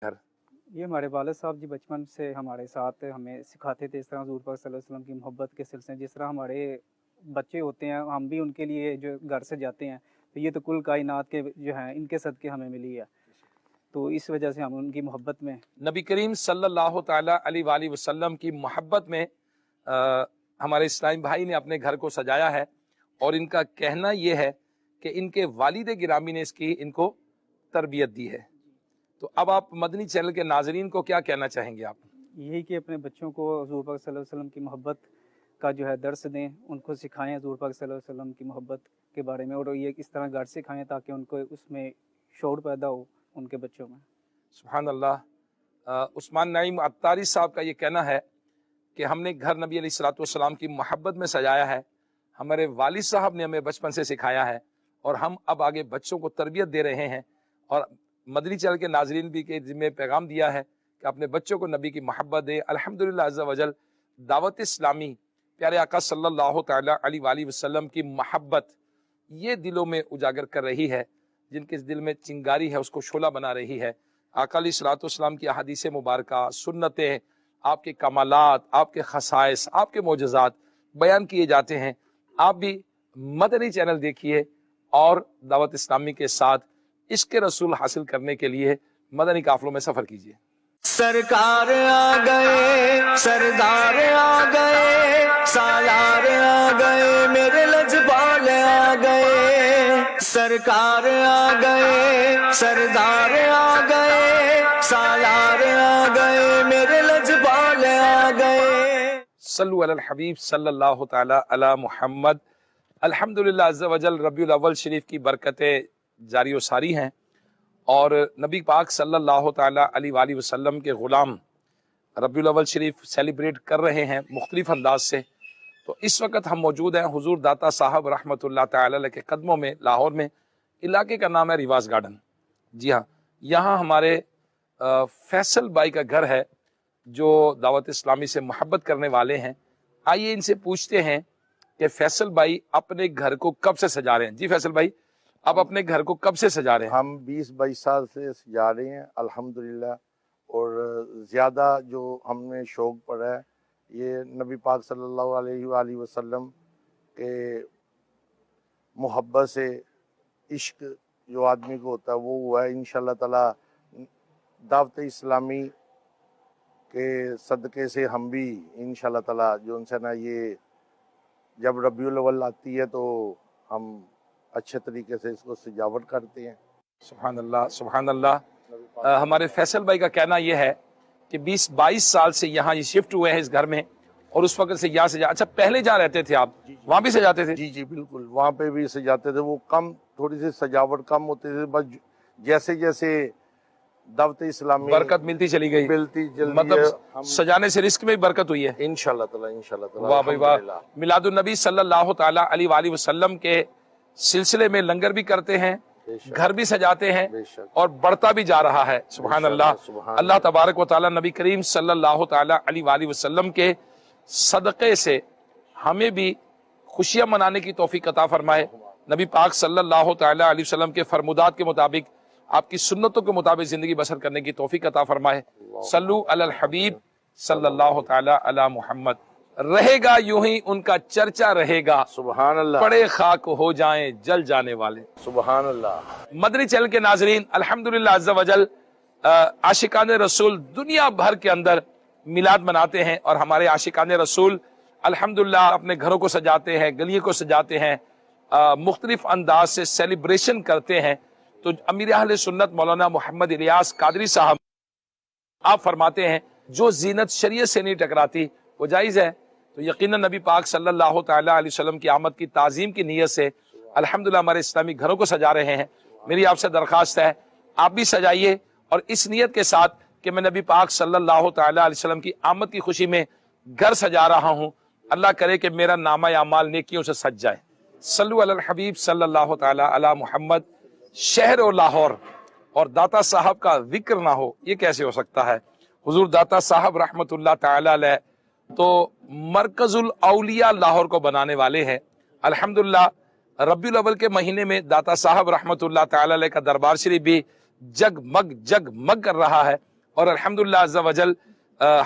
گھر؟ یہ ہمارے والد صاحب جی بچپن سے ہمارے ساتھ ہمیں سکھاتے تھے، اس طرح حضور پاک صلی اللہ علیہ وسلم کی محبت کے سلسلے میں، جس طرح ہمارے بچے ہوتے ہیں ہم بھی ان کے لیے جو گھر سے جاتے ہیں، تو یہ تو کل کائنات کے جو ہیں ان کے صدقے ہمیں ملی ہے، تو اس وجہ سے ہم ان کی محبت میں نبی کریم صلی اللہ تعالی علیہ وآلہ وسلم کی محبت میں ہمارے اسلام بھائی نے اپنے گھر کو سجایا ہے، اور ان کا کہنا یہ ہے کہ ان کے والد گرامی نے ان کو تربیت دی ہے۔ تو اب آپ مدنی چینل کے ناظرین کو کیا کہنا چاہیں گے؟ آپ یہی کہ اپنے بچوں کو حضور پاک صلی اللہ علیہ وسلم کی محبت کا جو ہے درس دیں، ان کو سکھائیں حضور پاک صلی اللہ علیہ وسلم کی محبت کے بارے میں، اور یہ کس طرح گھر سکھائیں تاکہ ان کو اس میں شعور پیدا ہو ان کے بچوں میں۔ سبحان اللہ۔ عثمان نعیم عطاری صاحب کا یہ کہنا ہے کہ ہم نے گھر نبی علیہ الصلوۃ والسلام کی محبت میں سجایا ہے، ہمارے والد صاحب نے ہمیں بچپن سے سکھایا ہے، اور ہم اب آگے بچوں کو تربیت دے رہے ہیں، اور مدنی چینل کے ناظرین بھی کے ذمہ پیغام دیا ہے کہ اپنے بچوں کو نبی کی محبت دے۔ الحمدللہ عز وجل دعوت اسلامی پیارے آقا صلی اللہ تعالی علیہ وآلہ وسلم کی محبت یہ دلوں میں اجاگر کر رہی ہے، جن کے دل میں چنگاری ہے اس کو شعلہ بنا رہی ہے۔ آقا علیہ الصلوۃ والسلام کی احادیث مبارکہ، سنتیں، آپ کے کمالات، آپ کے خصائص، آپ کے معجزات بیان کیے جاتے ہیں۔ آپ بھی مدنی چینل دیکھیے اور دعوت اسلامی کے ساتھ عشق رسول حاصل کرنے کے لیے مدنی قافلوں میں سفر کیجیے۔ سرکار آ گئے، سردار آ گئے، سالار آ گئے، میرے لجپال آ گئے۔ سرکار آ گئے، سردار آ گئے، سالار آ گئے، میرے لجپال آ گئے۔ صلو علی الحبیب صلی اللہ تعالی علی محمد۔ الحمدللہ عز وجل ربیع الاول شریف کی برکتیں جاری و ساری ہیں، اور نبی پاک صلی اللہ تعالی علیہ وآلہ وسلم کے غلام ربیع الاول شریف سیلیبریٹ کر رہے ہیں مختلف انداز سے۔ تو اس وقت ہم موجود ہیں حضور داتا صاحب رحمۃ اللہ تعالی علیہ کے قدموں میں، لاہور میں۔ علاقے کا نام ہے ریواز گارڈن۔ جی ہاں، یہاں ہمارے فیصل بھائی کا گھر ہے جو دعوت اسلامی سے محبت کرنے والے ہیں۔ آئیے ان سے پوچھتے ہیں کہ فیصل بھائی اپنے گھر کو کب سے سجا رہے ہیں؟ جی فیصل بھائی، آپ اپنے گھر کو کب سے سجا رہے ہیں؟ ہم 20-22 سال سے سجا رہے ہیں الحمدللہ، اور زیادہ جو ہم نے شوق پڑا ہے یہ نبی پاک صلی اللہ علیہ وآلہ وسلم کے محبت سے، عشق جو آدمی کو ہوتا ہے وہ ہوا ہے انشاءاللہ تعالی۔ دعوت اسلامی کے صدقے سے ہم بھی انشاءاللہ تعالی جو ان سے نا، یہ جب ربیع الاول آتی ہے تو ہم اچھے طریقے سے اس کو سجاوٹ کرتے ہیں۔ سبحان اللہ، سبحان اللہ۔ ہمارے فیصل بھائی کا کہنا یہ ہے کہ 20-22 سال سے یہاں یہ شفٹ ہوئے ہیں اس گھر میں، اور اس وقت سے یہاں سے اچھا پہلے جہاں رہتے تھے آپ وہاں بھی سجاتے تھے؟ جی بالکل، وہاں پہ بھی سجاتے تھے، وہ کم، تھوڑی سی سجاوٹ کم ہوتی تھی، بس جیسے جیسے دعوت اسلامی برکت ملتی چلی گئی، مطلب سجانے سے رزق میں بھی برکت ہوئی ہے انشاءاللہ تعالی، انشاءاللہ تعالی۔ واہ بھائی واہ۔ میلاد النبی صلی اللہ تعالی علیہ وآلہ وسلم کے سلسلے میں لنگر بھی کرتے ہیں، گھر بھی سجاتے ہیں، اور بڑھتا بھی جا رہا ہے۔ سبحان اللہ۔ اللہ تبارک و تعالی نبی کریم صلی اللہ تعالی علیہ وآلہ وسلم کے صدقے سے ہمیں بھی خوشیاں منانے کی توفیق عطا فرمائے۔ نبی پاک صلی اللہ تعالی علیہ وسلم کے فرمودات کے مطابق، آپ کی سنتوں کے مطابق زندگی بسر کرنے کی توفیق عطا فرمائے۔ صلو علی الحبیب صلی اللہ تعالی علی محمد۔ رہے گا یوں ہی ان کا چرچا رہے گا، سبحان اللہ، پڑے خاک ہو جائیں جل جانے والے۔ سبحان اللہ۔ مدنی چینل کے ناظرین، الحمدللہ عز وجل عاشقان رسول دنیا بھر کے اندر میلاد مناتے ہیں، اور ہمارے عاشقان رسول الحمدللہ اپنے گھروں کو سجاتے ہیں، گلیوں کو سجاتے ہیں، مختلف انداز سے سیلیبریشن کرتے ہیں۔ تو امیر اہل سنت مولانا محمد الیاس قادری صاحب آپ فرماتے ہیں جو زینت شریعت سے نہیں ٹکراتی وہ جائز ہے۔ تو یقیناً نبی پاک صلی اللہ تعالی علیہ وسلم کی آمد کی تعظیم کی نیت سے الحمدللہ ہمارے اسلامی گھروں کو سجا رہے ہیں۔ میری آپ سے درخواست ہے آپ بھی سجائیے، اور اس نیت کے ساتھ کہ میں نبی پاک صلی اللہ تعالی علیہ وسلم کی آمد کی خوشی میں گھر سجا رہا ہوں، اللہ کرے کہ میرا نامہ اعمال نیکیوں سے سج جائے۔ صلو علی الحبیب صلی اللہ تعالی علی محمد۔ شہر و لاہور اور داتا صاحب کا ذکر نہ ہو یہ کیسے ہو سکتا ہے؟ حضور داتا صاحب رحمت اللہ تعالی علیہ تو مرکز الاولیاء لاہور کو بنانے والے ہیں۔ الحمدللہ ربیع الاول کے مہینے میں داتا صاحب رحمت اللہ تعالی علیہ کا دربار شریف بھی جگمگ کر رہا ہے۔ اور الحمدللہ عز و جل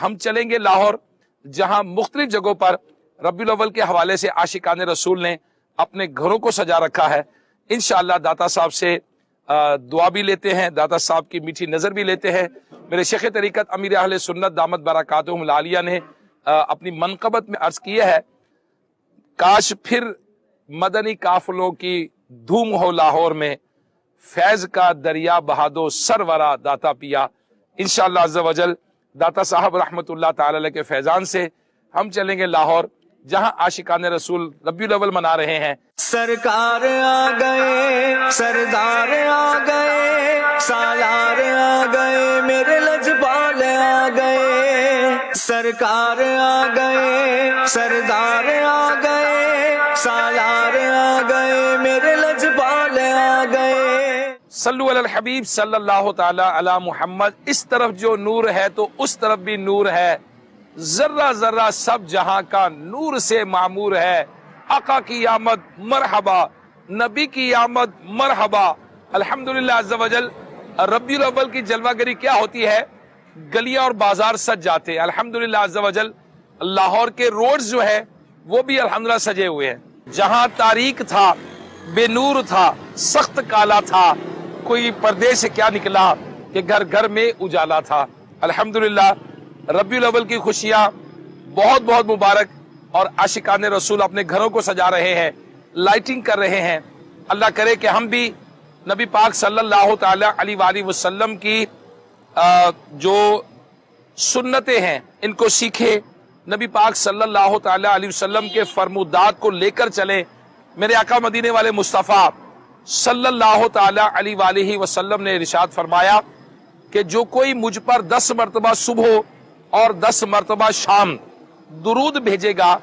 ہم چلیں گے لاہور، جہاں مختلف جگہوں پر ربیع الاول کے حوالے سے عاشقان رسول نے اپنے گھروں کو سجا رکھا ہے۔ انشاءاللہ داتا صاحب سے دعا بھی لیتے ہیں، داتا صاحب کی میٹھی نظر بھی لیتے ہیں۔ میرے شیخ طریقت امیر اہل سنت دامت برکاتہم العالیہ نے اپنی منقبت میں عرض کیا ہے، کاش پھر مدنی قافلوں کی دھوم ہو لاہور میں، فیض کا دریا بہا دو سرورا داتا پیا۔ انشاءاللہ عز و جل داتا صاحب رحمت اللہ تعالی علیہ کے فیضان سے ہم چلیں گے لاہور، جہاں عاشقان رسول ربیع الاول منا رہے ہیں۔ سرکار آ گئے، سردار آ گئے، سالار آ گئے، میرے لجپال آ گئے۔ سرکار آ گئے، سردار آ گئے، سالار آ گئے، میرے لجپال آ گئے۔ صلو علی الحبیب صلی اللہ تعالی علی محمد۔ اس طرف جو نور ہے تو اس طرف بھی نور ہے، ذرہ ذرہ سب جہاں کا نور سے معمور ہے۔ آقا کی آمد مرحبا، نبی کی آمد مرحبا۔ الحمدللہ عز و جل ربیع الاول کی جلوہ گری کیا ہوتی ہے؟ گلیاں اور بازار سج جاتے ہیں۔ الحمدللہ عز و جل لاہور کے روڈز جو ہے وہ بھی الحمدللہ سجے ہوئے ہیں۔ جہاں تاریک تھا، بے نور تھا، سخت کالا تھا، کوئی پردے سے کیا نکلا کہ گھر گھر میں اجالا تھا۔ الحمدللہ ربیع الاول کی خوشیاں بہت بہت مبارک، اور عاشقان رسول اپنے گھروں کو سجا رہے ہیں، لائٹنگ کر رہے ہیں۔ اللہ کرے کہ ہم بھی نبی پاک صلی اللہ تعالی علیہ وآلہ وسلم کی جو سنتیں ہیں ان کو سیکھیں، نبی پاک صلی اللہ تعالی علیہ وسلم کے فرمودات کو لے کر چلیں۔ میرے آقا مدینے والے مصطفیٰ صلی اللہ تعالی علیہ وآلہ وسلم نے ارشاد فرمایا کہ جو کوئی مجھ پر 10 مرتبہ صبح اور 10 مرتبہ شام درود بھیجے گا،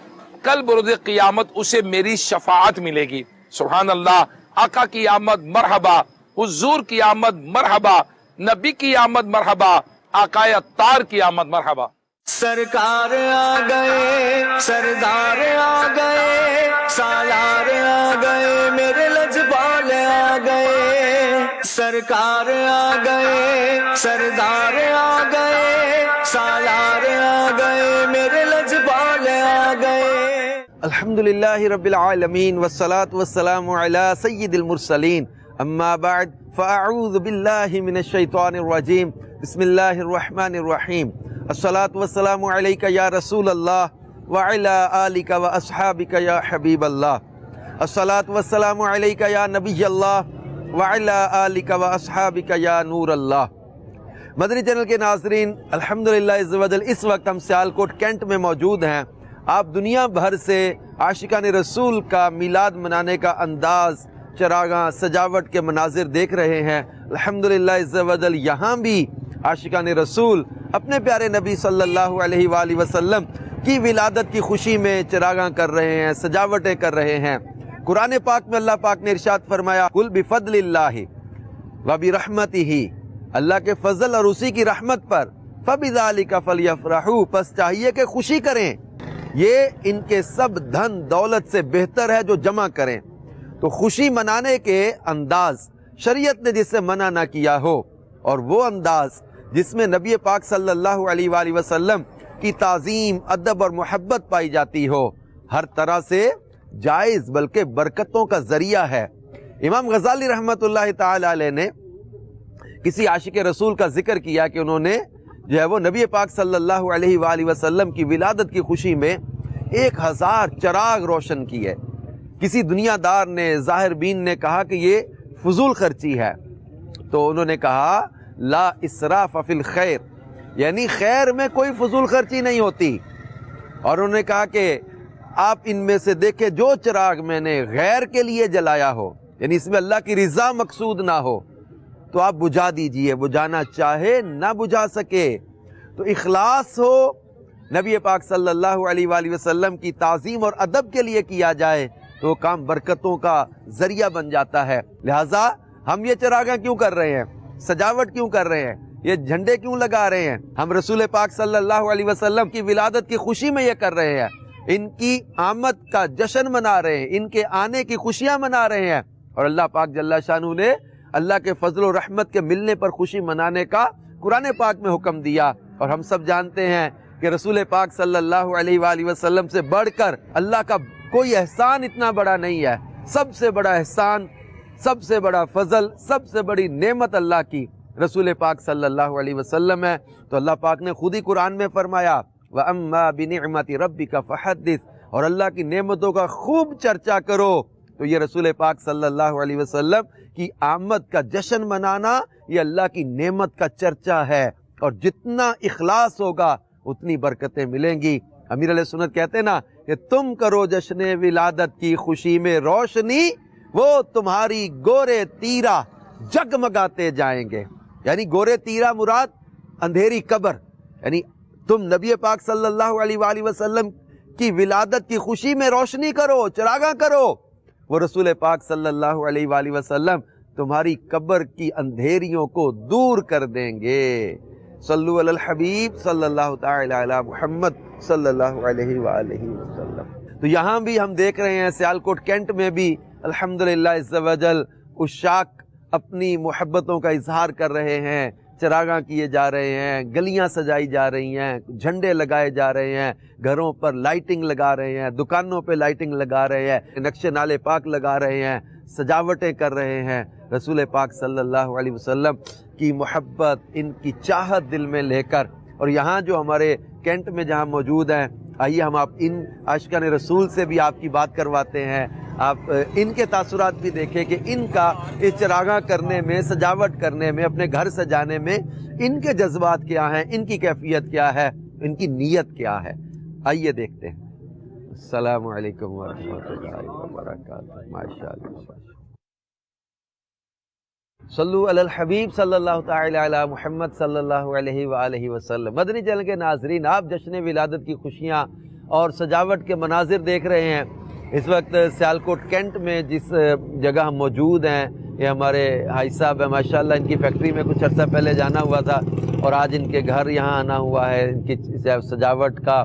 کل بروز قیامت اسے میری شفاعت ملے گی۔ سبحان اللہ۔ آقا کی آمد مرحبا، حضور کی آمد مرحبا، نبی کی آمد مرحبا، آقا اطہار کی آمد مرحبا۔ سرکار آ گئے، سردار آ گئے، سالار آ گئے، میرے لجپال آ گئے۔ سرکار آ گئے، سردار آ گئے، سالار آ گئے، میرے لجپال آ گئے۔ الحمدللہ رب العالمین والصلاة والسلام علی سید المرسلین، اما بعد فاعوذ باللہ من الشیطان الرجیم، بسم اللہ الرحمن الرحیم۔ الصلاة والسلام علیکہ یا رسول اللہ وعلی آلکہ واصحابکہ یا حبیب اللہ۔ الصلاة والسلام علیکہ یا نبی اللہ وعلی آلکہ واصحابکہ یا نور اللہ۔ مدنی چینل کے ناظرین، الحمدللہ عز و جل اس وقت ہم سیالکوٹ کینٹ میں موجود ہیں۔ آپ دنیا بھر سے عاشقان رسول کا میلاد منانے کا انداز، چراغاں، سجاوٹ کے مناظر دیکھ رہے ہیں۔ الحمدللہ عز و جل یہاں بھی عاشقان رسول اپنے پیارے نبی صلی اللہ علیہ وآلہ وسلم کی ولادت کی خوشی میں چراغاں کر رہے ہیں، سجاوٹیں کر رہے ہیں۔ قرآن پاک میں اللہ پاک نے ارشاد فرمایا، قُلْ بِفَضْلِ اللَّهِ وَبِرَحْمَتِهِ، اللہ کے فضل اور اسی کی رحمت پر، فَبِذَلِكَ فَلْيَفْرَحُوا، پس چاہیے کہ خوشی کریں، یہ ان کے سب دھن دولت سے بہتر ہے جو جمع کریں۔ تو خوشی منانے کے انداز شریعت نے جس سے منع نہ کیا ہو، اور وہ انداز جس میں نبی پاک صلی اللہ علیہ وآلہ وسلم کی تعظیم، ادب اور محبت پائی جاتی ہو، ہر طرح سے جائز بلکہ برکتوں کا ذریعہ ہے۔ امام غزالی رحمت اللہ تعالی علیہ نے کسی عاشق رسول کا ذکر کیا کہ انہوں نے جو ہے وہ نبی پاک صلی اللہ علیہ وآلہ وسلم کی ولادت کی خوشی میں 1000 چراغ روشن کیے۔ کسی دنیا دار نے، ظاہر بین نے کہا کہ یہ فضول خرچی ہے، تو انہوں نے کہا لا اسراف فی الخیر، یعنی خیر میں کوئی فضول خرچی نہیں ہوتی۔ اور انہوں نے کہا کہ آپ ان میں سے دیکھیں جو چراغ میں نے غیر کے لیے جلایا ہو، یعنی اس میں اللہ کی رضا مقصود نہ ہو، تو آپ بجھا دیجئے، بجھانا چاہے نہ بجھا سکے۔ تو اخلاص ہو، نبی پاک صلی اللہ علیہ وآلہ وسلم کی تعظیم اور ادب کے لیے کیا جائے تو وہ کام برکتوں کا ذریعہ بن جاتا ہے۔ لہٰذا ہم یہ چراغاں کیوں کر رہے ہیں، سجاوٹ کیوں کر رہے ہیں، یہ جھنڈے کیوں لگا رہے ہیں؟ ہم رسول پاک صلی اللہ علیہ وسلم کی ولادت کی خوشی میں یہ کر رہے ہیں، ان کی آمد کا جشن منا رہے ہیں، ان کے آنے کی خوشیاں منا رہے ہیں، اور اللہ پاک جل شانہ نے اللہ کے فضل و رحمت کے ملنے پر خوشی منانے کا قرآن پاک میں حکم دیا. اور ہم سب جانتے ہیں کہ رسول پاک صلی اللہ علیہ وآلہ وسلم سے بڑھ کر اللہ کا کوئی احسان اتنا بڑا نہیں ہے. سب سے بڑا احسان، سب سے بڑا فضل، سب سے بڑی نعمت اللہ کی رسول پاک صلی اللہ علیہ وسلم ہے. تو اللہ پاک نے خود ہی قرآن میں فرمایا وَأَمَّا بِنِعْمَةِ رَبِّكَ فَحَدِّثْ، اور اللہ کی نعمتوں کا خوب چرچا کرو. تو یہ رسول پاک صلی اللہ علیہ وسلم کی آمد کا جشن منانا یہ اللہ کی نعمت کا چرچا ہے. اور جتنا اخلاص ہوگا اتنی برکتیں ملیں گی. امیر علیہ سنت کہتے ہیں نا کہ تم کرو جشن ولادت کی خوشی میں روشنی، وہ تمہاری گورے تیرا جگمگاتے جائیں گے. یعنی گورے تیرا مراد اندھیری قبر، یعنی تم نبی پاک صلی اللہ علیہ وآلہ وسلم کی ولادت کی خوشی میں روشنی کرو، چراغاں کرو. وہ رسول پاک صلی اللہ علیہ وآلہ وسلم تمہاری قبر کی اندھیریوں کو دور کر دیں گے. صلو علی الحبیب صلی اللہ تعالی علی محمد صلی اللہ علیہ وآلہ وسلم. تو یہاں بھی ہم دیکھ رہے ہیں سیالکوٹ کینٹ میں بھی الحمدللہ عز و جل عشاق اپنی محبتوں کا اظہار کر رہے ہیں. چراغاں کیے جا رہے ہیں، گلیاں سجائی جا رہی ہیں، جھنڈے لگائے جا رہے ہیں، گھروں پر لائٹنگ لگا رہے ہیں، دکانوں پہ لائٹنگ لگا رہے ہیں، نقش نالے پاک لگا رہے ہیں، سجاوٹیں کر رہے ہیں. رسول پاک صلی اللہ علیہ وسلم کی محبت، ان کی چاہت دل میں لے کر. اور یہاں جو ہمارے کینٹ میں جہاں موجود ہیں، آئیے ہم آپ ان عاشقان رسول سے بھی آپ کی بات کرواتے ہیں. آپ ان کے تاثرات بھی دیکھیں کہ ان کا اس چراغاں کرنے میں، سجاوٹ کرنے میں، اپنے گھر سجانے میں ان کے جذبات کیا ہیں، ان کی کیفیت کیا ہے، ان کی نیت کیا ہے. آئیے دیکھتے ہیں. السلام علیکم ورحمۃ اللہ وبرکاتہ. ماشاءاللہ. صلو علی الحبیب صلی اللہ تعالی علی محمد صلی اللہ علیہ وآلہ وسلم. مدنی چینل کے ناظرین، آپ جشن ولادت کی خوشیاں اور سجاوٹ کے مناظر دیکھ رہے ہیں. اس وقت سیالکوٹ کینٹ میں جس جگہ ہم موجود ہیں، یہ ہمارے بھائی صاحب ہیں ماشاءاللہ. ان کی فیکٹری میں کچھ عرصہ پہلے جانا ہوا تھا اور آج ان کے گھر یہاں آنا ہوا ہے. ان کی سجاوٹ کا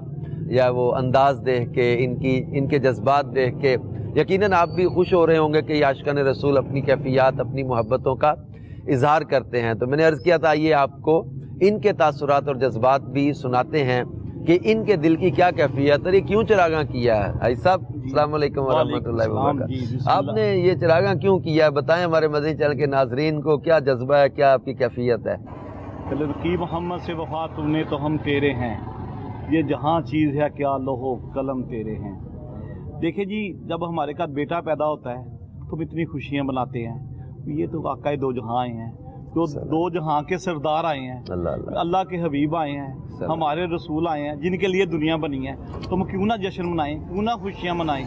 یا وہ انداز دیکھ کے، ان کے جذبات دیکھ کے یقیناً آپ بھی خوش ہو رہے ہوں گے کہ یہ عاشقان رسول اپنی کیفیات، اپنی محبتوں کا اظہار کرتے ہیں. تو میں نے عرض کیا تھا آئیے آپ کو ان کے تاثرات اور جذبات بھی سناتے ہیں کہ ان کے دل کی کیا کیفیت اور یہ کیوں چراغاں کیا ہے. بھائی صاحب السلام علیکم ورحمۃ اللہ وبرکاتہ. آپ نے یہ چراغاں کیوں کیا ہے؟ بتائیں ہمارے مدنی چینل کے ناظرین کو کیا جذبہ ہے، کیا آپ کی کیفیت ہے؟ کی محمد سے وفا تم نے تو ہم تیرے ہیں، یہ جہاں چیز ہے کیا لوہو قلم تیرے ہیں. دیکھیں جی، جب ہمارے گھر بیٹا پیدا ہوتا ہے تو ہم اتنی خوشیاں مناتے ہیں. یہ تو واقعی دو جہاں آئے ہیں، دو جہاں کے سردار آئے ہیں، اللہ کے حبیب آئے ہیں، ہمارے رسول آئے ہیں جن کے لیے دنیا بنی ہے. تو ہم کیوں نہ جشن منائیں، کیوں نہ خوشیاں منائیں.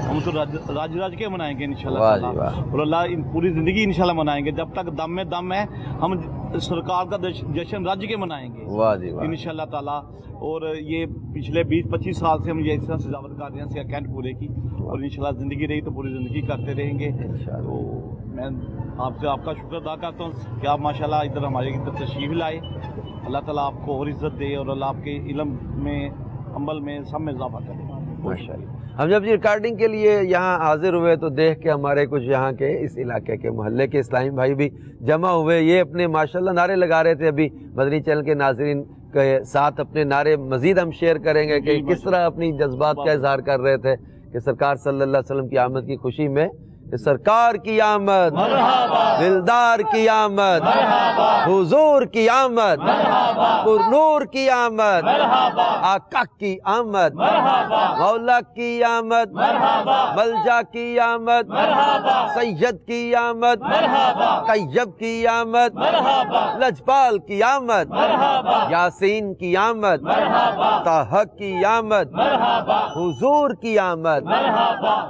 ہم تو راج کے منائیں گے انشاءاللہ تعالی، اور اللہ پوری زندگی انشاءاللہ منائیں گے. جب تک دم میں دم ہے ہم سرکار کا جشن راج کے منائیں گے انشاءاللہ تعالی. اور یہ پچھلے 20-25 سال سے ہم یہ اس طرح سجاوٹ کر رہے ہیں سیاہ کینٹ پورے کی، اور انشاءاللہ زندگی رہی تو پوری زندگی کرتے رہیں گے. تو میں آپ سے آپ کا شکر ادا کرتا ہوں کہ آپ ماشاءاللہ ادھر ہمارے ادھر تشریف لائے. اللہ تعالیٰ آپ کو اور عزت دے اور اللہ آپ کے علم میں، عمل میں، سب میں اضافہ کرے. ماشاءاللہ. ہم جب ریکارڈنگ کے لیے یہاں حاضر ہوئے تو دیکھ کے ہمارے کچھ یہاں کے اس علاقے کے محلے کے اسلامی بھائی بھی جمع ہوئے. یہ اپنے ماشاءاللہ نعرے لگا رہے تھے. ابھی مدنی چینل کے ناظرین کے ساتھ اپنے نعرے مزید ہم شیئر کریں گے کہ کس طرح اپنی جذبات کا اظہار کر رہے تھے کہ سرکار صلی اللہ علیہ وسلم کی آمد کی خوشی میں سرکار کی آمد، دلدار کی آمد، حضور کی آمد، پر نور کی آمد، آقا کی آمد، مولا کی آمد، ملجا کی آمد، سید کی آمد، قیب کی آمد، لجپال کی آمد، یاسین کی آمد، طہ کی آمد، حضور کی آمد،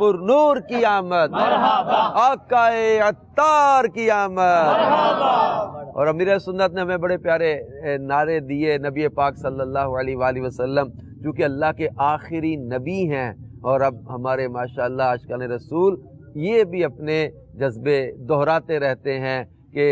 پر نور کی آمد، آقا عطار کی آمد. اور امیر سنت نے ہمیں بڑے پیارے نعرے دیے نبی پاک صلی اللہ علیہ وآلہ وسلم، چونکہ اللہ کے آخری نبی ہیں. اور اب ہمارے ماشاءاللہ عاشقان رسول یہ بھی اپنے جذبے دہراتے رہتے ہیں کہ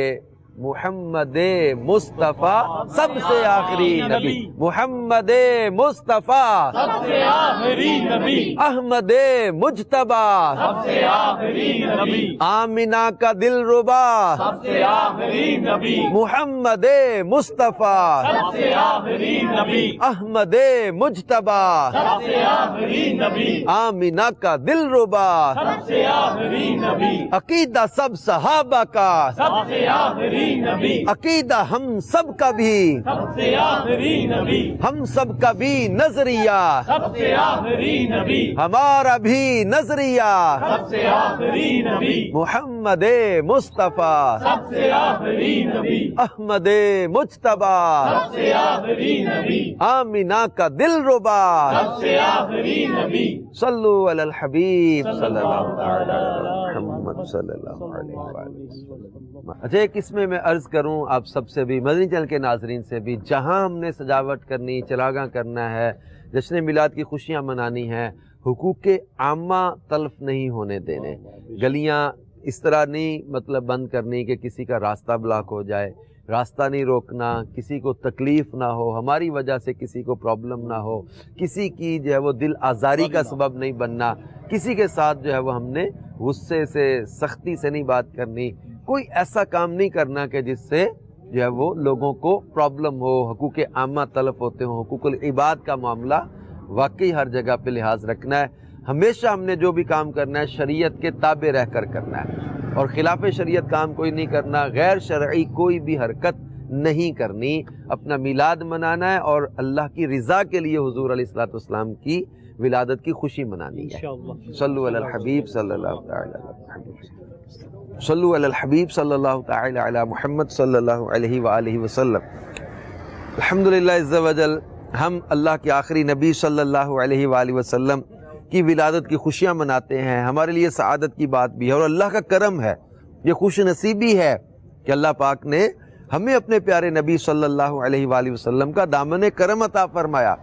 محمد مصطفیٰ سب سے آخری نبی، محمد مصطفیٰ سب سے آخری نبی، احمد مجتبی سب سے آخری نبی، آمینہ کا دل ربا سب سے آخری نبی، محمد مصطفیٰ سب سے آخری نبی، احمد مجتبی سب سے آخری نبی، آمینہ کا دل ربا سب سے آخری نبی، عقیدہ سب صحابہ کا، سب سے آخری نبی، عقیدہ ہم سب کا بھی، سب سے آخری نبی، ہم سب کا بھی نظریہ، سب سے آخری نبی، ہمارا بھی نظریہ سب سے آخری نبی، محمد مصطفیٰ سب سے آخری نبی، احمد مجتبی سب سے آخری نبی، آمینہ کا دل ربا سب سے آخری نبی، صلو علی الحبیب صلی اللہ تعالی علی محمد صلی اللہ علیہ وسلم۔ اچھا ایک اس میں عرض کروں آپ سب سے بھی، مدنی چینل کے ناظرین سے بھی، جہاں ہم نے سجاوٹ کرنی، چراغاں کرنا ہے، جشن میلاد کی خوشیاں منانی ہیں، حقوق عامہ تلف نہیں ہونے دینے، گلیاں اس طرح نہیں مطلب بند کرنی کہ کسی کا راستہ بلاک ہو جائے، راستہ نہیں روکنا، کسی کو تکلیف نہ ہو، ہماری وجہ سے کسی کو پرابلم نہ ہو، کسی کی جو ہے وہ دل آزاری کا سبب نہیں بننا، کسی کے ساتھ جو ہے وہ ہم نے غصے سے سختی سے نہیں بات کرنی، کوئی ایسا کام نہیں کرنا کہ جس سے جو ہے وہ لوگوں کو پرابلم ہو، حقوق عامہ تلف ہوتے ہوں۔ حقوق العباد کا معاملہ واقعی ہر جگہ پہ لحاظ رکھنا ہے، ہمیشہ ہم نے جو بھی کام کرنا ہے شریعت کے تابع رہ کر کرنا ہے، اور خلاف شریعت کام کوئی نہیں کرنا، غیر شرعی کوئی بھی حرکت نہیں کرنی، اپنا میلاد منانا ہے اور اللہ کی رضا کے لیے حضور علیہ الصلوۃ والسلام کی ولادت کی خوشی منانی ہے۔ صلو علی الحبیب صلی اللہ تعالی علی محمد، صلو علی الحبیب صلی اللہ تعالی علی محمد صلی اللہ علیہ وآلہ وسلم۔ الحمدللہ عز و جل، ہم اللہ کے آخری نبی صلی اللہ علیہ وآلہ وسلم کی ولادت کی خوشیاں مناتے ہیں، ہمارے لیے سعادت کی بات بھی ہے اور اللہ کا کرم ہے، یہ خوش نصیبی ہے کہ اللہ پاک نے ہمیں اپنے پیارے نبی صلی اللہ علیہ وآلہ وسلم کا دامن کرم عطا فرمایا۔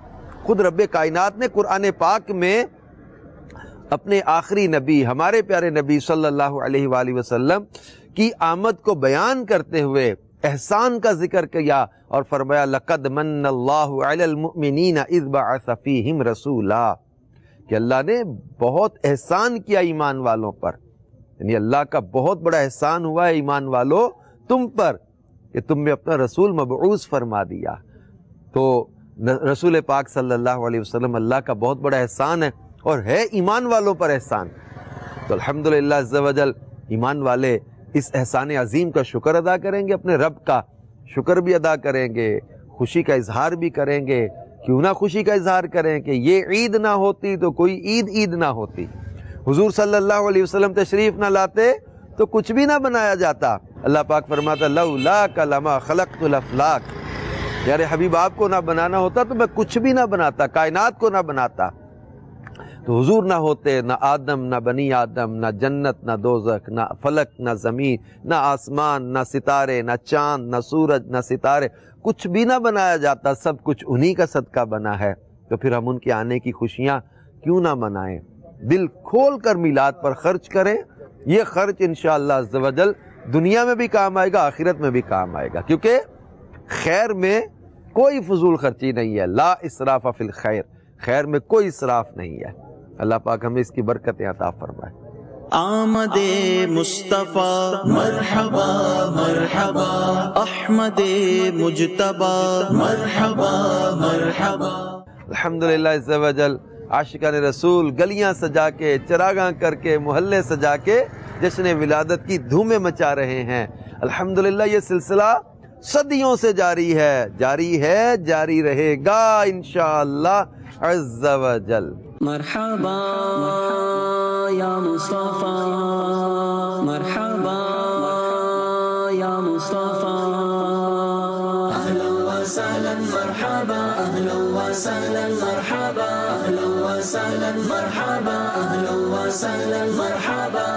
خود رب کائنات نے قرآن پاک میں اپنے آخری نبی ہمارے پیارے نبی صلی اللہ علیہ وآلہ وسلم کی آمد کو بیان کرتے ہوئے احسان کا ذکر کیا اور فرمایا لَقَدْ مَنَّ اللَّهُ عَلَى الْمُؤْمِنِينَ إِذْ بَعَثَ فِيهِمْ رَسُولًا، کہ اللہ نے بہت احسان کیا ایمان والوں پر، یعنی اللہ کا بہت بڑا احسان ہوا ہے ایمان والوں تم پر کہ تم نے اپنا رسول مبعوث فرما دیا۔ تو رسول پاک صلی اللہ علیہ وسلم اللہ کا بہت بڑا احسان ہے اور ہے ایمان والوں پر احسان۔ تو الحمدللہ عز و جل ایمان والے اس احسان عظیم کا شکر ادا کریں گے، اپنے رب کا شکر بھی ادا کریں گے، خوشی کا اظہار بھی کریں گے۔ کیوں نہ خوشی کا اظہار کریں کہ یہ عید نہ ہوتی تو کوئی عید نہ ہوتی، حضور صلی اللہ علیہ وسلم تشریف نہ لاتے تو کچھ بھی نہ بنایا جاتا۔ اللہ پاک فرماتا لولاک لما خلقت الافلاک، یار حبیب آپ کو نہ بنانا ہوتا تو میں کچھ بھی نہ بناتا، کائنات کو نہ بناتا۔ تو حضور نہ ہوتے، نہ آدم، نہ بنی آدم، نہ جنت، نہ دوزخ، نہ فلک، نہ زمین، نہ آسمان، نہ ستارے، نہ چاند، نہ سورج، نہ ستارے، کچھ بھی نہ بنایا جاتا، سب کچھ انہی کا صدقہ بنا ہے۔ تو پھر ہم ان کے آنے کی خوشیاں کیوں نہ منائیں، دل کھول کر میلاد پر خرچ کریں۔ یہ خرچ انشاءاللہ عز و جل دنیا میں بھی کام آئے گا، آخرت میں بھی کام آئے گا، کیونکہ خیر میں کوئی فضول خرچی نہیں ہے، لا اسراف فی الخیر، خیر میں کوئی اسراف نہیں ہے۔ اللہ پاک ہمیں اس کی برکتیں عطا فرمائے۔ آمد مصطفیٰ مرحبا مرحبا، احمد مجتبی مرحبا مرحبا۔ الحمدللہ عز و جل، عاشقان رسول گلیاں سجا کے، چراغاں کر کے، محلے سجا کے جشن ولادت کی دھومیں مچا رہے ہیں۔ الحمدللہ یہ سلسلہ صدیوں سے جاری ہے، جاری رہے گا انشاءاللہ عز و جل۔ مرحبا یا مصطفیٰ، مرحبا یا مصطفیٰ، اہلا وسہلا مرحبا، اہلا وسہلا مرحبا، اہلا وسہلا مرحبا، اہلا وسہلا مرحبا۔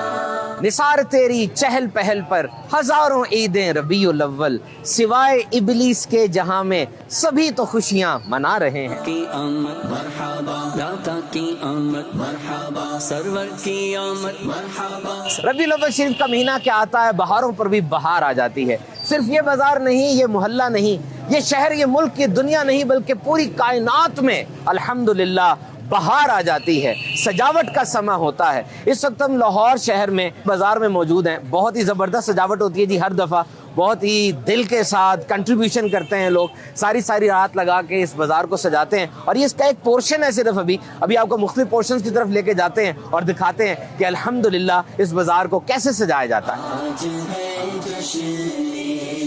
نثار تیری چہل پہل پر ہزاروں عیدیں ربیع الاول، سوائے ابلیس کے جہاں میں سبھی تو خوشیاں منا رہے ہیں۔ کی آمد مرحبا، داتا کی آمد مرحبا، سرور کی آمد مرحبا۔ ربیع الاول شریف کا مہینہ کیا آتا ہے، بہاروں پر بھی بہار آ جاتی ہے۔ صرف یہ بازار نہیں، یہ محلہ نہیں، یہ شہر، یہ ملک، یہ دنیا نہیں، بلکہ پوری کائنات میں الحمدللہ بہار آ جاتی ہے، سجاوٹ کا سماں ہوتا ہے۔ اس وقت ہم لاہور شہر میں بازار میں موجود ہیں، بہت ہی زبردست سجاوٹ ہوتی ہے جی، ہر دفعہ بہت ہی دل کے ساتھ کنٹریبیوشن کرتے ہیں لوگ، ساری رات لگا کے اس بازار کو سجاتے ہیں، اور یہ اس کا ایک پورشن ہے صرف۔ ابھی آپ کو مختلف پورشنز کی طرف لے کے جاتے ہیں اور دکھاتے ہیں کہ الحمدللہ اس بازار کو کیسے سجایا جاتا ہے۔ آج ہے جشن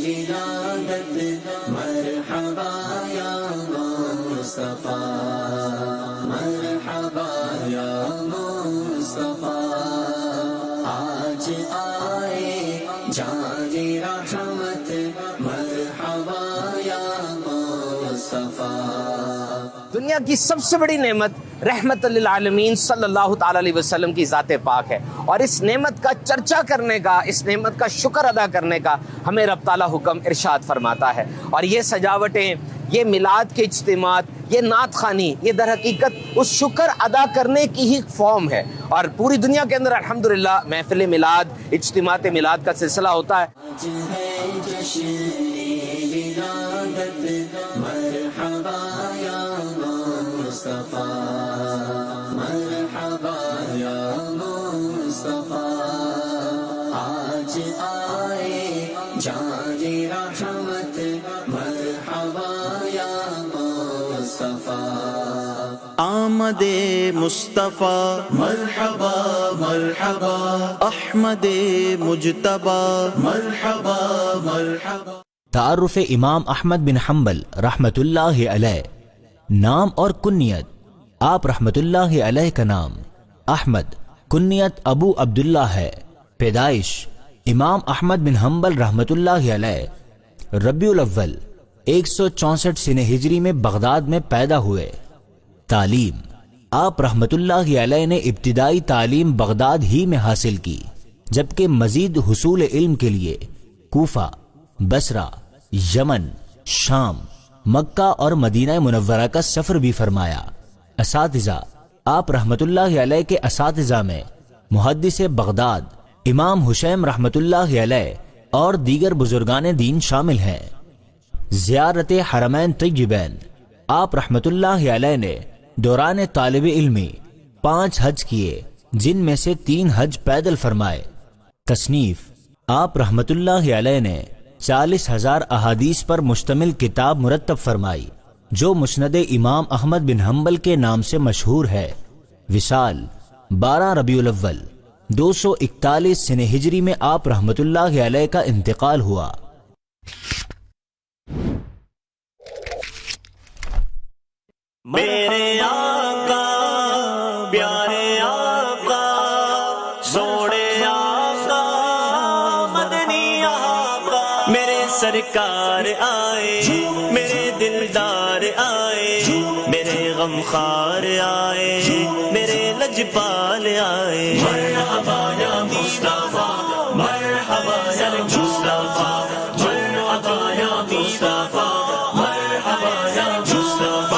ولادت، مرحبا یا مصطفیٰ، مرحبا یا مصطفیٰ، آج آئے جان رحمت، مرحبا یا مصطفیٰ۔ دنیا کی سب سے بڑی نعمت رحمت للعالمین صلی اللہ تعالی علیہ وسلم کی ذات پاک ہے، اور اس نعمت کا چرچا کرنے کا، اس نعمت کا شکر ادا کرنے کا ہمیں رب تعالیٰ حکم ارشاد فرماتا ہے۔ اور یہ سجاوٹیں، یہ میلاد کے اجتماعات، یہ نعت خوانی، یہ در حقیقت اس شکر ادا کرنے کی ہی فارم ہے، اور پوری دنیا کے اندر الحمدللہ محفل میلاد، اجتماعات میلاد کا سلسلہ ہوتا ہے۔ آج ہے جشن ولادت، مرحبا یا مصطفیٰ، مرحبا یا مصطفیٰ، آج آئے جان رحمت، مرحبا یا مصطفیٰ۔ آمد مصطفیٰ مرحبا مرحبا، احمد مجتبی مرحبا مرحبا۔ تعارف امام احمد بن حنبل رحمۃ اللہ علیہ۔ نام اور کنیت: آپ رحمۃ اللہ علیہ کا نام احمد، کنیت ابو عبداللہ ہے۔ پیدائش: امام احمد بن حنبل رحمۃ اللہ علیہ ربیع الاول 164 سن ہجری میں بغداد میں پیدا ہوئے۔ تعلیم: آپ رحمۃ اللہ علیہ نے ابتدائی تعلیم بغداد ہی میں حاصل کی، جبکہ مزید حصول علم کے لیے کوفہ، بصرہ، یمن، شام، مکہ اور مدینہ منورہ کا سفر بھی فرمایا۔ اساتذہ: آپ رحمۃ اللہ علیہ کے اساتذہ میں محدث بغداد امام حشیم رحمۃ اللہ علیہ اور دیگر بزرگان دین شامل ہیں۔ زیارت حرمین طیبین: آپ رحمۃ اللہ علیہ نے دوران طالب علمی 5 حج کیے، جن میں سے 3 حج پیدل فرمائے۔ تصنیف: آپ رحمۃ اللہ علیہ نے 40,000 احادیث پر مشتمل کتاب مرتب فرمائی، جو مسند امام احمد بن حنبل کے نام سے مشہور ہے۔ وصال: 12 ربیع الاول 241 سن ہجری میں آپ رحمۃ اللہ علیہ کا انتقال ہوا۔ میرے آقا پیارے آقا سوڑے آقا مدنی آقا، میرے سرکار آئے، میرے دلدار آئے، میرے غمخوار آئے، میرے لجپال آئے۔ مرحبا یا مصطفیٰ، مرحبا یا مصطفیٰ، مرحبا یا مصطفیٰ، مرحبا یا مصطفیٰ،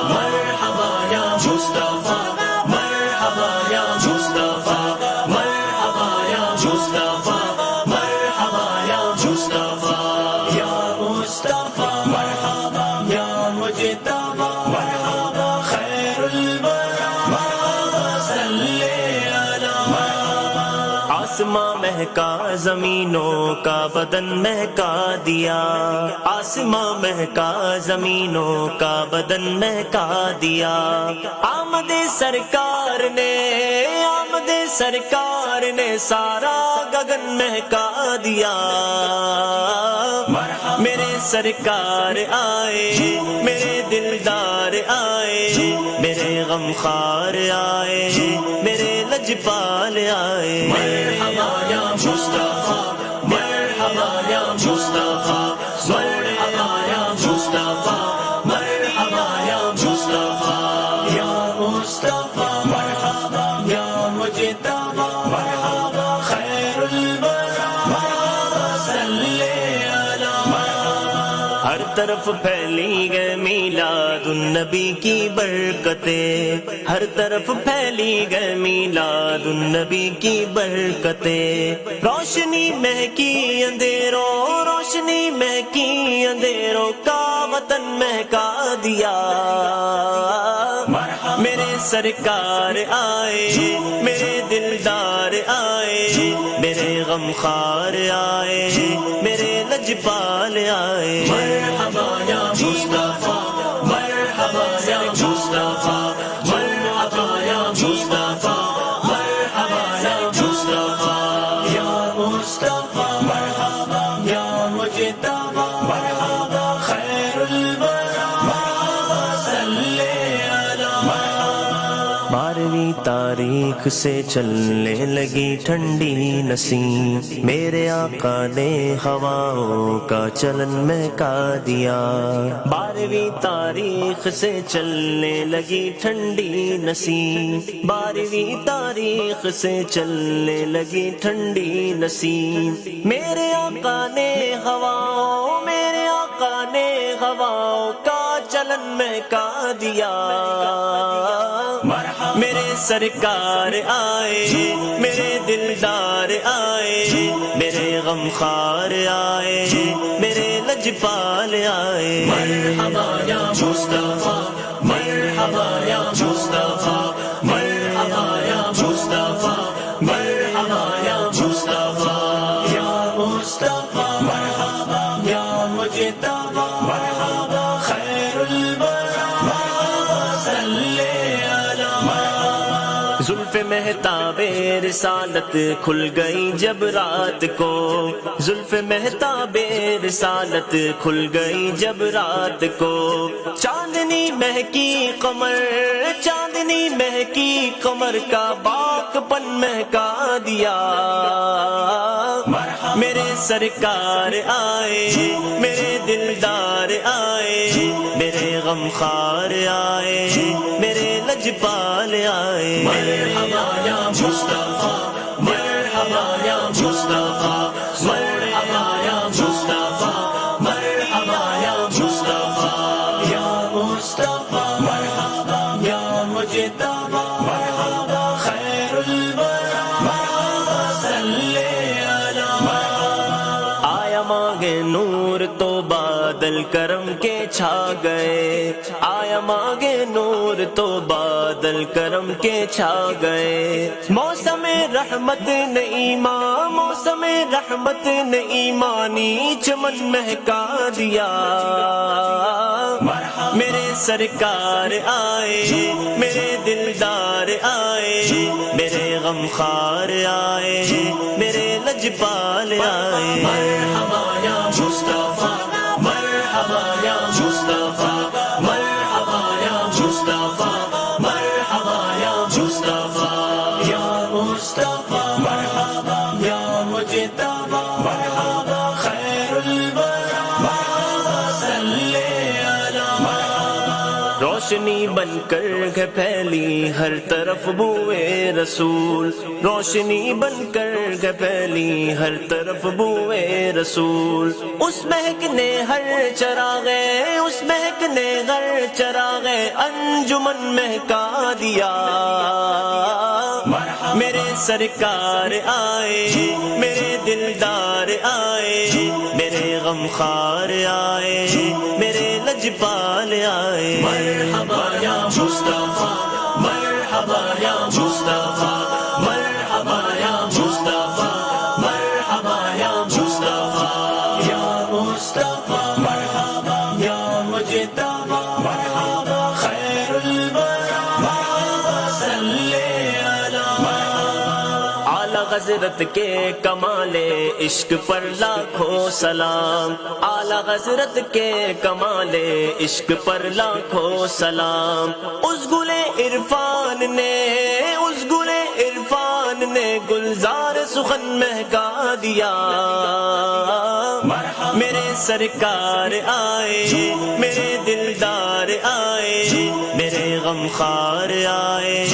مرحبا یا مصطفیٰ، مرحبا یا مصطفیٰ، مرحبا یا مصطفیٰ، مرحبا یا مصطفیٰ، یا مصطفیٰ مرحبا، یا مجتبی مرحبا، خیر الورى مرحبا، صلی علی مرحبا۔ آسماں مہکا زمینوں کا بدن مہکا دیا، آسماں مہکا زمینوں کا بدن مہکا دیا۔ آمد سرکار نے، آمد سرکار نے سارا گگن مہکا دیا۔ میرے سرکار آئے، میرے دلدار آئے، میرے غمخوار آئے، میرے لجپال آئے۔ مرحبا یا مصطفیٰ، مرحبا یا مصطفیٰ، مرحبا یا مصطفیٰ، مرحبا یا مصطفیٰ، یا مصطفیٰ مرحبا، یا مجتبی مرحبا، خیر طرف پھیلی گئے میلاد النبی کی برکتیں، ہر طرف پھیلی گئے میلاد النبی کی برکتیں، روشنی مہکی اندھیروں، روشنی مہکی اندھیروں کا وطن مہکا دیا، میرے سرکار آئے، میرے دلدار آئے، میرے غمخوار آئے، میرے لجپال آئے، مرحبا یا مصطفیٰ، مرحبا یا مصطفیٰ، مرحبا یا مصطفیٰ، مرحبا یا مصطفیٰ، یا مصطفیٰ، مرحبا یا مجتبی، مرحبا خیر الورى، مرحبا صلی علی محمد۔ 12ویں تاریخ سے چلنے لگی ٹھنڈی نسیم، میرے آقا نے ہواؤں کا چلن مہکا دیا، 12ویں تاریخ سے چلنے لگی ٹھنڈی نسیم، 12ویں تاریخ سے چلنے لگی ٹھنڈی نسیم، میرے آقا نے ہواؤں، میرے آقا نے ہواؤں کا چلن مہکا دیا، میرے سرکار آئے، میرے دلدار آئے، میرے غمخوار آئے، میرے لجپال آئے، مرحبا یا مصطفیٰ، مرحبا یا مصطفیٰ، مرحبا یا مصطفیٰ، مرحبا یا مصطفیٰ، یا مصطفیٰ، مرحبا یا مجتبی، مرحبا خیر الورى، مرحبا صلی علی محمد۔ زلف مہتاب رسالت کھل گئی جب رات کو، زلف مہتاب رسالت کھل گئی جب رات کو، چاندنی مہکی قمر، چاندنی مہکی قمر کا باک پن مہکا دیا، میرے سرکار آئے، میرے دلدار آئے، میرے غمخوار آئے، میرے لجپال آئے، مرحبا یا مصطفیٰ، مرحبا یا مصطفیٰ، مرحبا یا مصطفیٰ، مرحبا یا مصطفیٰ، یا مصطفیٰ، مرحبا یا مجتبی، مرحبا خیر الورى، مرحبا صلی علی محمد۔ آیا مانگے نور تو بادل کرم کے چھا گئے، آیا مانگے نور تو بادل کرم کے چھا گئے، موسم رحمت نے ایمان، موسم رحمت نے ایمانی چمن مہکا دیا، میرے سرکار آئے، میرے دلدار آئے، میرے غمخوار آئے، میرے لجپال آئے، مرحبا یا مصطفیٰ، مرحبا یا مصطفیٰ، مرحبا یا مصطفیٰ، مرحبا یا مصطفیٰ، یا مصطفیٰ، مرحبا یا مجتبی، مرحبا خیر الورى، مرحبا صلی علی محمد۔ روشنی بن کر ہے پھیلی ہر طرف بوئے رسول، روشنی بن کر ہے پھیلی ہر طرف بوئے رسول، اس مہک نے ہر چراغے، اس مہک نے ہر چراغے انجمن مہکا دیا، میرے سرکار آئے، میرے دلدار آئے، میرے غمخوار آئے، میرے لجپال آئے، مرحبا یا مصطفیٰ، مرحبا یا مصطفیٰ، مرحبا یا مصطفیٰ، مرحبا یا مصطفیٰ، یا مصطفیٰ، مرحبا یا مجتبی، مرحبا خیر الورى، مرحبا صلی علی محمد۔ اعلی حضرت کے کمال عشق پر لاکھوں سلام، اعلی حضرت کے کمال عشق پر لاکھوں سلام، اس گل عرفان نے، اس گل عرفان نے گلزار سخن مہکا دیا، میرے سرکار آئے، میرے دلدار آئے، میرے غمخوار آئے،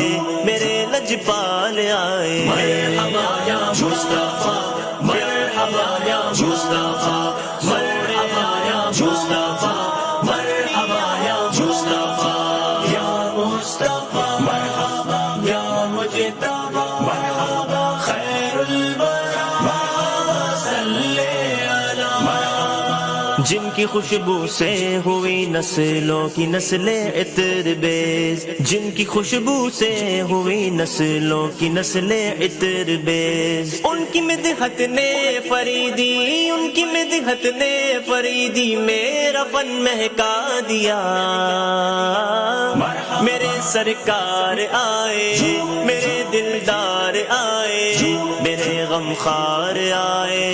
میرے لجپال آئے، مرحبا یا مصطفیٰ، مرحبا یا مصطفیٰ، مرحبا یا مصطفیٰ، کی خوشبو سے ہوئی نسلوں کی نسلیں عطر بیز، جن کی خوشبو سے ہوئی نسلوں کی نسلیں عطر بیز، ان کی مدحت نے فریدی، ان کی مدحت نے فریدی میرا فن مہکا دیا۔ میرے سرکار آئے، میرے دلدار آئے، میرے غمخوار آئے،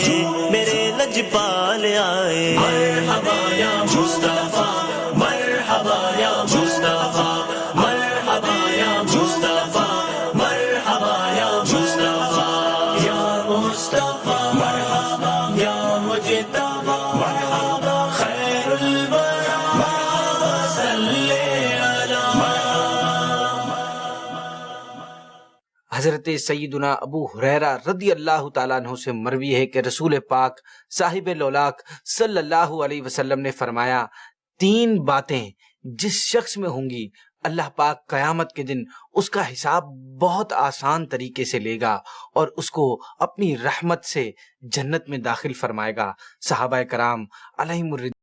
میرے لجپال آئے۔ مرحبا یا مصطفیٰ، مرحبا یا مصطفیٰ، مرحبا یا مصطفیٰ، مرحبا یا مصطفیٰ، یا مصطفیٰ مرحبا، یا مجتبی مرحبا، خیر الورى مرحبا، صلی علی حضرت سیدنا ابو ہریرہ رضی اللہ تعالیٰ عنہ سے مروی ہے کہ رسول پاک صاحب لولاک صلی اللہ علیہ وسلم نے فرمایا، 3 باتیں جس شخص میں ہوں گی اللہ پاک قیامت کے دن اس کا حساب بہت آسان طریقے سے لے گا اور اس کو اپنی رحمت سے جنت میں داخل فرمائے گا۔ صحابہ کرام علیہم الرضوان